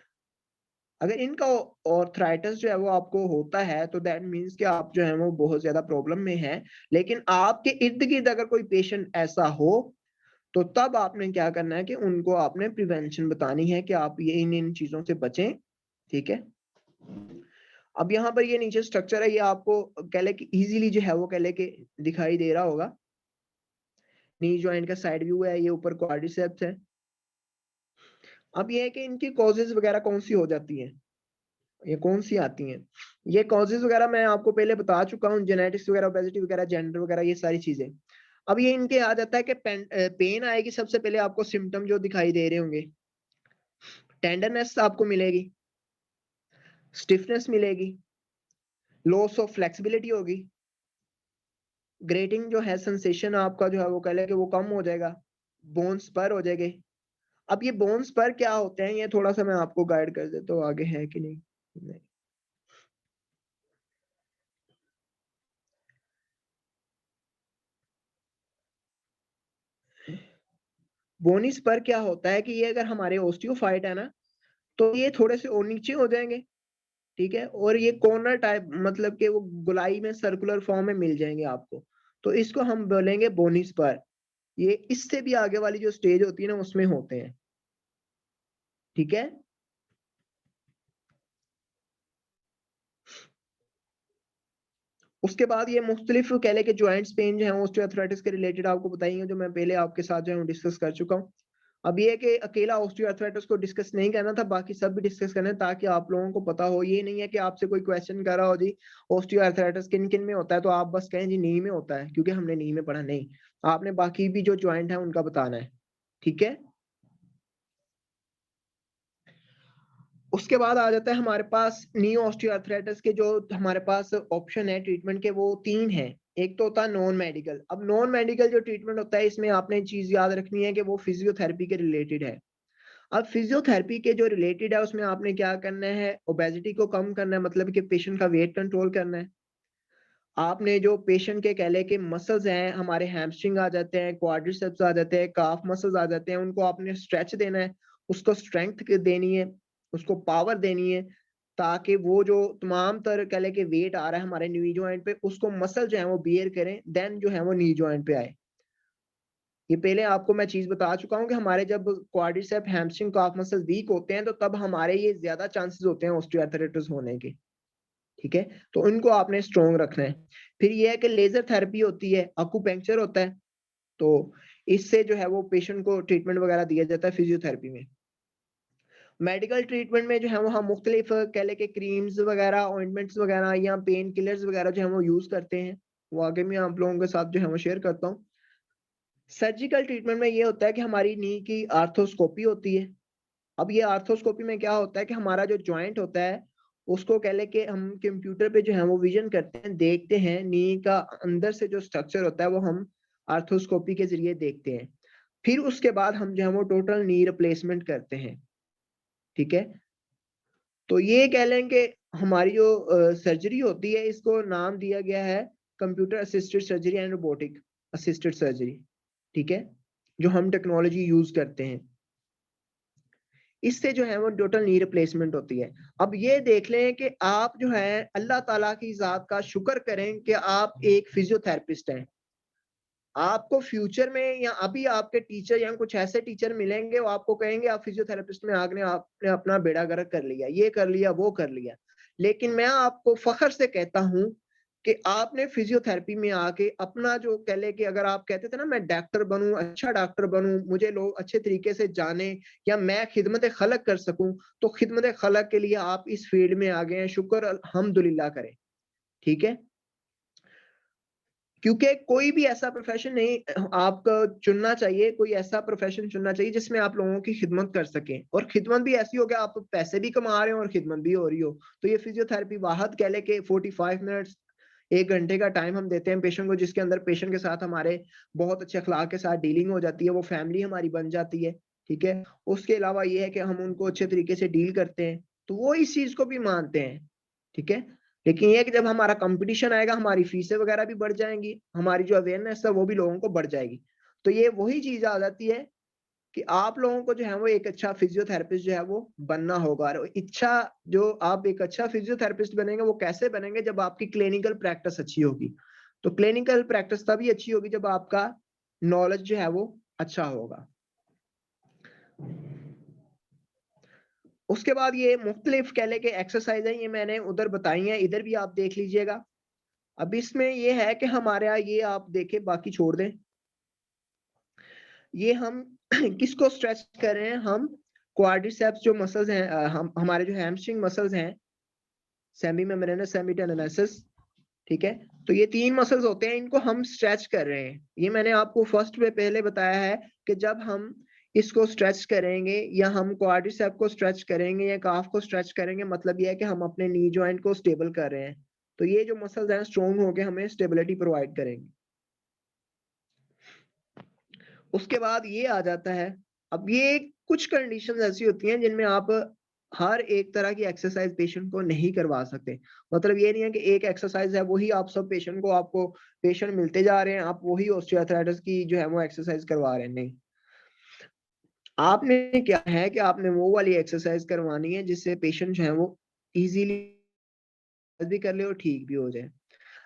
अगर इनका ऑर्थराइटिस जो है वो आपको होता है तो दैट मीन्स कि आप जो है वो बहुत ज्यादा प्रॉब्लम में है। लेकिन आपके इर्द गिर्द अगर कोई पेशेंट ऐसा हो तो तब आपने क्या करना है कि उनको आपने प्रिवेंशन बतानी है कि आप ये इन चीजों से बचें। ठीक है, अब यहाँ पर ये नीचे स्ट्रक्चर है, ये आपको कह ले कि इजीली जो है वो कह ले कि दिखाई दे रहा होगा। नी जॉइंट का साइड व्यू है, ये ऊपर क्वाड्रिसेप्स है। अब ये है कि इनकी कॉजेज वगैरह कौन सी हो जाती हैं, ये कौन सी आती हैं। ये कॉजेज वगैरह मैं आपको पहले बता चुका हूँ, जेनेटिक्स वगैरह, ओबेसिटी वगैरह, जेंडर वगैरह, ये सारी चीजें। अब ये इनके आ जाता है कि पेन आएगी। सबसे पहले आपको सिम्टम जो दिखाई दे रहे होंगे, टेंडरनेस आपको मिलेगी, स्टिफनेस मिलेगी, लॉस ऑफ फ्लेक्सिबिलिटी होगी, ग्रेटिंग जो है सेंसेशन आपका जो है वो कह ले कि वो कम हो जाएगा, बोन्स पर हो जाएंगे। अब ये बोन्स पर क्या होते हैं ये थोड़ा सा मैं आपको गाइड कर देता हूँ, आगे है कि नहीं। बोनिस पर क्या होता है कि ये अगर हमारे ओस्टियोफाइट है ना, तो ये थोड़े से और नीचे हो जाएंगे। ठीक है, और ये कॉर्नर टाइप, मतलब कि वो गोलाई में सर्कुलर फॉर्म में मिल जाएंगे आपको, तो इसको हम बोलेंगे बोनिस पर। ये इससे भी आगे वाली जो स्टेज होती है ना उसमें होते हैं। ठीक है, उसके बाद ये मुख्तलिफ कह ले के ज्वाइंट्स पेन जो है ऑस्टियोआर्थराइटिस के रिलेटेड आपको बताएंगे, जो मैं पहले आपके साथ जो है डिस्कस कर चुका हूँ। अब ये है कि अकेला ऑस्टियोआर्थराइटिस को डिस्कस नहीं करना था, बाकी सब भी डिस्कस करना है ताकि आप लोगों को पता हो। ये नहीं है कि आपसे कोई क्वेश्चन कर रहा हो जी ऑस्टियोआर्थराइटिस किन किन में होता है, तो आप बस कहें जी नी में होता है क्योंकि हमने नी में पढ़ा। नहीं, आपने बाकी भी जो ज्वाइंट है उनका बताना है। ठीक है, उसके बाद आ जाता है हमारे पास नी ऑस्टियोआर्थराइटिस के जो हमारे पास ऑप्शन है ट्रीटमेंट के, वो 3 हैं। एक तो होता है नॉन मेडिकल। अब नॉन मेडिकल जो ट्रीटमेंट होता है इसमें आपने चीज याद रखनी है कि वो फिजियोथेरेपी के रिलेटेड है। अब फिजियोथेरेपी के जो रिलेटेड है उसमें आपने क्या करना है, ओबेसिटी को कम करना है, मतलब कि पेशेंट का वेट कंट्रोल करना है। आपने जो पेशेंट के कह ले के मसल्स हैं, हमारे हैमस्ट्रिंग आ जाते हैं, क्वाड्रिसेप्स आ जाते हैं, काफ मसल्स आ जाते हैं, उनको आपने स्ट्रेच देना है, उसको स्ट्रेंथ देनी है, उसको पावर देनी है, ताकि वो जो तमाम तरह कह ले के वेट आ रहा है हमारे नी जॉइंट पे, उसको मसल जो है वो बियर करें, देन जो है वो नी जॉइंट पे आए। ये पहले आपको मैं चीज बता चुका हूँ कि हमारे जब quadricep, hamstring, calf muscle week होते हैं तो तब हमारे ये ज्यादा चांसेस होते हैं ऑस्टियोआर्थराइटिस होने के। ठीक है, तो इनको आपने स्ट्रॉन्ग रखना है। फिर ये है कि लेजर थेरेपी होती है, अकुपेंक्चर होता है, तो इससे जो है वो पेशेंट को ट्रीटमेंट वगैरह दिया जाता है फिजियोथेरेपी में। मेडिकल ट्रीटमेंट में जो है वो हम मुख्तलिफ कह ले के क्रीम्स वगैरह, ऑइंटमेंट्स वगैरह या पेन किलर्स वगैरह जो है वो यूज करते हैं, वो आगे मैं आप लोगों के साथ जो है वो शेयर करता हूँ। सर्जिकल ट्रीटमेंट में ये होता है कि हमारी नी की आर्थोस्कोपी होती है। अब ये आर्थोस्कोपी में क्या होता है कि हमारा जो जॉइंट होता है उसको कह ले के हम कंप्यूटर पे जो है वो विजन करते हैं, देखते हैं, नी का अंदर से जो स्ट्रक्चर होता है वो हम आर्थोस्कोपी के जरिए देखते हैं। फिर उसके बाद हम जो है वो टोटल नी रिप्लेसमेंट करते हैं। ठीक है, तो ये कह लें कि हमारी जो सर्जरी होती है इसको नाम दिया गया है computer assisted surgery and robotic assisted surgery. ठीक है, जो हम टेक्नोलॉजी यूज करते हैं, इससे जो है वो टोटल नी रिप्लेसमेंट होती है। अब ये देख लें कि आप जो है अल्लाह ताला की जात का शुक्र करें कि आप एक फिजियोथेरेपिस्ट हैं। आपको फ्यूचर में या अभी आपके टीचर या कुछ ऐसे टीचर मिलेंगे वो आपको कहेंगे आप फिजियोथेरेपिस्ट में आगे आपने अपना बेड़ा गर्क कर लिया, ये कर लिया, वो कर लिया। लेकिन मैं आपको फख्र से कहता हूं कि आपने फिजियोथेरेपी में आके अपना जो कह ले कि अगर आप कहते थे ना मैं डॉक्टर बनूं, अच्छा डॉक्टर बनूं, मुझे लोग अच्छे तरीके से जाने या मैं खिदमत खलक कर सकूं, तो खिदमत खलक के लिए आप इस फील्ड में आ गए हैं, शुक्र अल्हम्दुलिल्लाह करें। ठीक है, क्योंकि कोई भी ऐसा प्रोफेशन नहीं आपको चुनना चाहिए, कोई ऐसा प्रोफेशन चुनना चाहिए जिसमें आप लोगों की खिदमत कर सकें, और खिदमत भी ऐसी हो कि आप पैसे भी कमा रहे हो और खिदमत भी हो रही हो। तो ये फिजियोथेरेपी वाहद कह ले के 45 मिनट्स 1 घंटे का टाइम हम देते हैं पेशेंट को, जिसके अंदर पेशेंट के साथ हमारे बहुत अच्छे अखलाक के साथ डीलिंग हो जाती है, वो फैमिली हमारी बन जाती है, ठीक है। उसके अलावा ये है कि हम उनको अच्छे तरीके से डील करते हैं, तो वो इस चीज को भी मानते हैं, ठीक है। लेकिन ये है कि जब हमारा कंपटीशन आएगा, हमारी फीसें वगैरह भी बढ़ जाएंगी, हमारी जो अवेयरनेस है वो भी लोगों को बढ़ जाएगी। तो ये वही चीज आ जाती है कि आप लोगों को जो है वो एक अच्छा फिजियोथेरेपिस्ट जो है वो बनना होगा। और इच्छा जो आप एक अच्छा फिजियोथेरेपिस्ट बनेंगे वो कैसे बनेंगे, जब आपकी क्लिनिकल प्रैक्टिस अच्छी होगी। तो क्लिनिकल प्रैक्टिस तभी अच्छी होगी जब आपका नॉलेज जो है वो अच्छा होगा। उसके बाद ये मुख्तलिफ कहले के एक्सरसाइज है, ये मैंने उधर बताई हैं, इधर भी आप देख लीजिएगा। अब इसमें ये है कि हमारे यहाँ ये आप देखें, बाकी छोड़ दें। ये हम किसको स्ट्रेच कर रहे हैं, हम क्वाड्रिसेप्स जो मसल्स हैं, हम हमारे जो हैमस्ट्रिंग मसल्स हैं, सेमी मेम्ब्रेनस, सेमी टेंडोनेसिस, ठीक है। तो ये 3 मसल्स होते हैं, इनको हम स्ट्रेच कर रहे हैं। ये मैंने आपको फर्स्ट में पहले बताया है कि जब हम इसको स्ट्रेच करेंगे या हम क्वाड्रिसेप को स्ट्रेच करेंगे या काफ को स्ट्रेच करेंगे, मतलब ये है कि हम अपने नी जॉइंट को स्टेबल कर रहे हैं। तो ये जो मसल्स हैं स्ट्रॉन्ग होके हमें स्टेबिलिटी प्रोवाइड करेंगे। उसके बाद ये आ जाता है, अब ये कुछ कंडीशंस ऐसी होती हैं जिनमें आप हर एक तरह की एक्सरसाइज पेशेंट को नहीं करवा सकते। मतलब ये नहीं है कि एक एक्सरसाइज है वही आप सब पेशेंट को, आपको पेशेंट मिलते जा रहे हैं, आप वही ऑस्टियोआर्थराइटिस की जो है वो एक्सरसाइज करवा रहे हैं, नहीं। आपने क्या है कि आपने वो वाली एक्सरसाइज करवानी है जिससे पेशेंट जो है वो इजीली भी कर ले और ठीक भी हो जाए।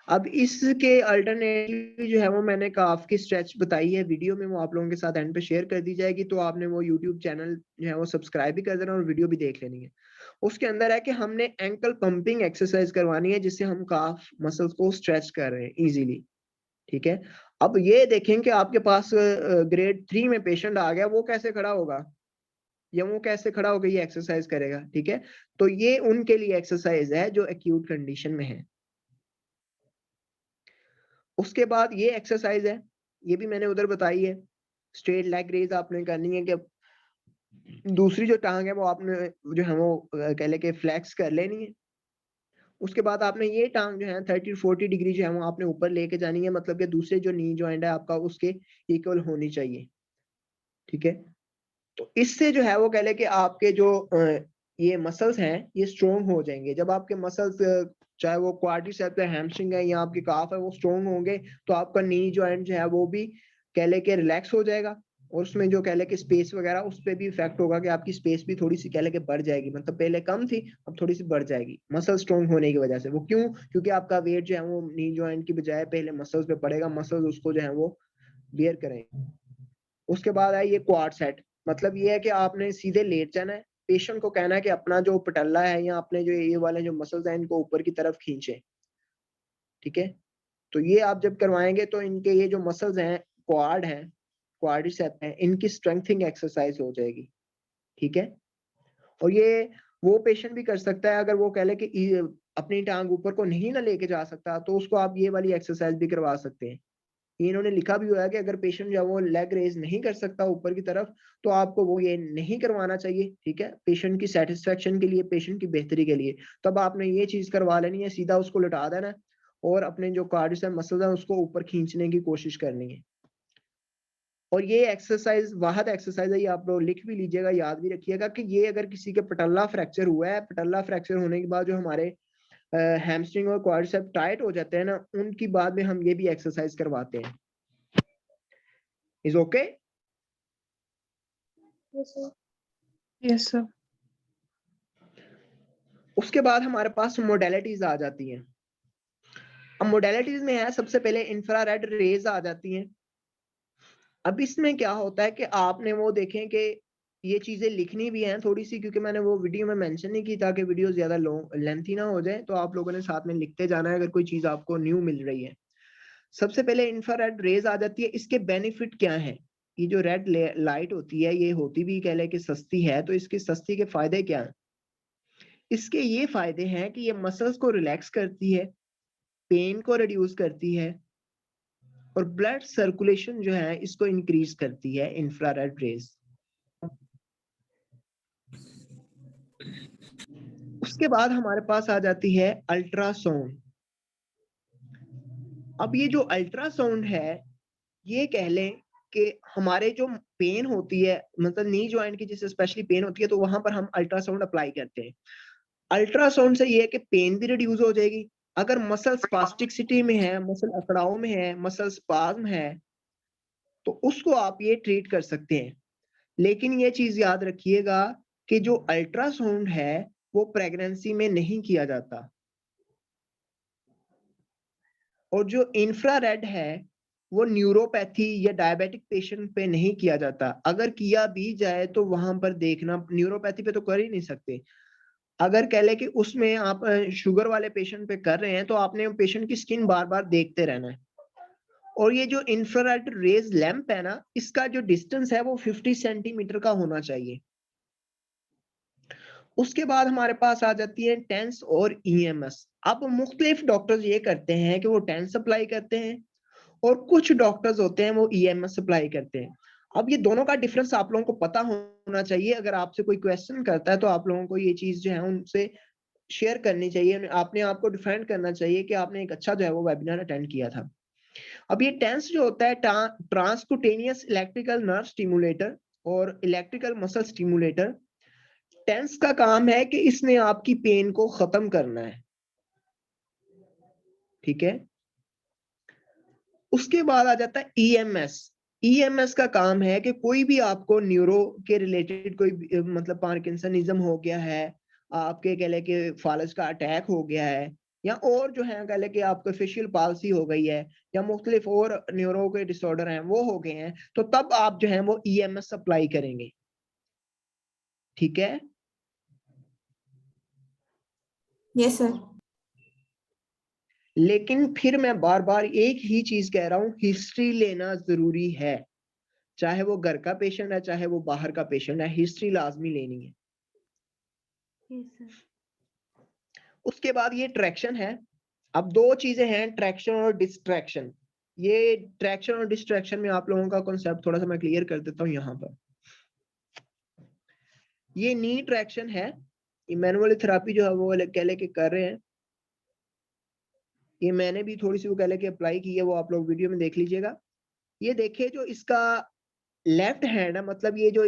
अब इसके अल्टरनेटिव जो है वो मैंने काफ की स्ट्रेच बताई है वीडियो में, वो आप लोगों के साथ एंड पे शेयर कर दी जाएगी, तो आपने वो यूट्यूब चैनल जो है वो सब्सक्राइब भी कर देना और वीडियो भी देख लेनी है। उसके अंदर है कि हमने एंकल पंपिंग एक्सरसाइज करवानी है जिससे हम काफ मसल्स को स्ट्रेच कर रहे हैं इजीली, ठीक है। अब ये देखें कि आपके पास ग्रेड 3 में पेशेंट आ गया, वो कैसे खड़ा होगा या वो कैसे खड़ा होकर ये एक्सरसाइज करेगा, ठीक है। तो ये उनके लिए एक्सरसाइज है जो एक्यूट कंडीशन में है। उसके बाद ये एक्सरसाइज है, ये भी मैंने उधर बताई है। स्ट्रेट लेग रेज आपने करनी है कि दूसरी जो टांग है वो आपने जो है वो कह ले के फ्लेक्स कर लेनी है। उसके बाद आपने ये टांग जो है 30-40 डिग्री जो है वो आपने ऊपर लेके जानी है, मतलब कि दूसरे जो नी जॉइंट है आपका उसके इक्वल होनी चाहिए, ठीक है। तो इससे जो है वो कह ले कि आपके जो ये मसल्स हैं ये स्ट्रोंग हो जाएंगे। जब आपके मसल्स चाहे वो क्वाड्रिसेप्स है, हैमस्ट्रिंग है या आपकी काफ है, वो स्ट्रोंग होंगे तो आपका नी जॉइंट जो है वो भी कह ले के रिलैक्स हो जाएगा, और उसमें जो कह ले कि स्पेस वगैरह उस पर भी इफेक्ट होगा कि आपकी स्पेस भी थोड़ी सी कह ले के बढ़ जाएगी, मतलब पहले कम थी अब थोड़ी सी बढ़ जाएगी मसल स्ट्रोंग होने की वजह से। वो क्यों? क्योंकि आपका वेट जो है वो नी जॉइंट की बजाय पहले मसल्स पे पड़ेगा, मसल्स उसको जो है वो बियर करेंगे। उसके बाद है ये क्वाड सेट, मतलब ये है कि आपने सीधे लेट जाना है, पेशेंट को कहना है कि अपना जो पटल्ला है या अपने जो ये वाले जो मसल्स हैं इनको ऊपर की तरफ खींचे, ठीक है। तो ये आप जब करवाएंगे तो इनके ये जो मसल्स हैं, क्वाड है, क्वाड्रिसेप है, इनकी स्ट्रेंथनिंग एक्सरसाइज हो जाएगी, ठीक है। और ये वो पेशेंट भी कर सकता है अगर वो कह ले कि अपनी टांग ऊपर को नहीं ना लेके जा सकता, तो उसको आप ये वाली एक्सरसाइज भी करवा सकते हैं। इन्होंने लिखा भी हुआ है कि अगर पेशेंट जो है वो लेग रेज नहीं कर सकता ऊपर की तरफ तो आपको वो ये नहीं करवाना चाहिए, ठीक है। पेशेंट की सेटिस्फेक्शन के लिए, पेशेंट की बेहतरी के लिए, तब आपने ये चीज करवा लेनी है, सीधा उसको लटा देना है और अपने जो कार्डियस मसल्स है उसको ऊपर खींचने की कोशिश करनी है। और ये एक्सरसाइज वाहद एक्सरसाइज है, ये आप लोग लिख भी लीजिएगा, याद भी रखिएगा कि ये अगर किसी के पटल्ला फ्रैक्चर हुआ है, पटल्ला फ्रैक्चर होने के बाद जो हमारे हैमस्ट्रिंग और क्वाड्रिसेप टाइट हो जाते हैं ना, उनकी बाद में हम ये भी एक्सरसाइज करवाते हैं। Is okay? Yes, sir. Yes, sir. उसके बाद हमारे पास मोडेलिटीज आ जाती हैं। अब मोडेलिटीज में है सबसे पहले इंफ्रारेड रेज आ जाती हैं। अब इसमें क्या होता है कि आपने वो देखें कि ये चीजें लिखनी भी हैं थोड़ी सी, क्योंकि मैंने वो वीडियो में मेंशन नहीं की ताकि वीडियो ज्यादा लेंथी ना हो जाए, तो आप लोगों ने साथ में लिखते जाना है अगर कोई चीज आपको न्यू मिल रही है। सबसे पहले इंफ्रारेड रेज आ जाती है, इसके बेनिफिट क्या है? ये जो रेड लाइट होती है ये होती भी कह ले कि सस्ती है, तो इसके सस्ती के फायदे क्या है? इसके ये फायदे हैं कि ये मसल्स को रिलैक्स करती है, पेन को रिड्यूस करती है और ब्लड सर्कुलेशन जो है इसको इंक्रीज करती है इंफ्रारेड रेज। उसके बाद हमारे पास आ जाती है अल्ट्रासाउंड। अब ये जो अल्ट्रासाउंड है, ये कह लें कि हमारे जो पेन होती है, मतलब नी जॉइंट की जिससे स्पेशली पेन होती है, तो वहां पर हम अल्ट्रासाउंड अप्लाई करते हैं। अल्ट्रासाउंड से ये है कि पेन भी रिड्यूस हो जाएगी। अगर मसल स्पास्टिसिटी में है, मसल अकड़ाव में है, मसल स्पाज्म है, तो उसको आप ये ट्रीट कर सकते हैं। लेकिन ये चीज याद रखिएगा कि जो अल्ट्रासाउंड है वो प्रेगनेंसी में नहीं किया जाता, और जो इंफ्रारेड है वो न्यूरोपैथी या डायबिटिक पेशेंट पे नहीं किया जाता। अगर किया भी जाए तो वहां पर देखना, न्यूरोपैथी पे तो कर ही नहीं सकते। अगर कह ले कि उसमें आप शुगर वाले पेशेंट पे कर रहे हैं, तो आपने पेशेंट की स्किन बार बार देखते रहना है। और ये जो इंफ्रारेड रेज लैंप है ना, इसका जो डिस्टेंस है वो 50 सेंटीमीटर का होना चाहिए। उसके बाद हमारे पास आ जाती है टेंस और ईएमएस। अब मुख्तलिफ डॉक्टर्स ये करते हैं कि वो टेंस अप्लाई करते हैं, और कुछ डॉक्टर्स होते हैं वो ईएमएस अप्लाई करते हैं। अब ये दोनों का डिफरेंस आप लोगों को पता होना चाहिए। अगर आपसे कोई क्वेश्चन करता है तो आप लोगों को ये चीज जो है उनसे शेयर करनी चाहिए। आपने आपको डिफेंड करना चाहिए कि आपने एक अच्छा जो है वो वेबिनार अटेंड किया था। अब ये टेंस जो होता है, ट्रांसकुटेनियस इलेक्ट्रिकल नर्व स्टिमुलेटर और इलेक्ट्रिकल मसल स्टिमुलेटर। टेंस का काम है कि इसने आपकी पेन को खत्म करना है, ठीक है। उसके बाद आ जाता है ईएमएस। ईएमएस का काम है कि कोई भी आपको न्यूरो के रिलेटेड कोई मतलब पार्किंसनिज्म हो गया है, आपके कह लें कि फालज का अटैक हो गया है, या और जो है कह लें कि आपको फेशियल पाल्सी हो गई है, या मुख्तलिफ और न्यूरो के डिसऑर्डर हैं वो हो गए हैं, तो तब आप जो है वो ईएमएस अप्लाई करेंगे, ठीक है। Yes sir. लेकिन फिर मैं बार बार एक ही चीज कह रहा हूँ, हिस्ट्री लेना जरूरी है। चाहे वो घर का पेशेंट है, चाहे वो बाहर का पेशेंट है, हिस्ट्री लाजमी लेनी है। Yes sir. उसके बाद ये ट्रैक्शन है। अब दो चीजें हैं, ट्रैक्शन और डिस्ट्रैक्शन। ये ट्रैक्शन और डिस्ट्रैक्शन में आप लोगों का कॉन्सेप्ट थोड़ा सा मैं क्लियर कर देता हूँ यहाँ पर। ये नी ट्रैक्शन है, मैनुअल थेरापी जो है वो कह लेके कर रहे हैं। ये मैंने भी थोड़ी सी वो कह लेके अप्लाई की है, वो आप लोग वीडियो में देख लीजिएगा। ये देखिए जो इसका लेफ्ट हैंड है, मतलब ये जो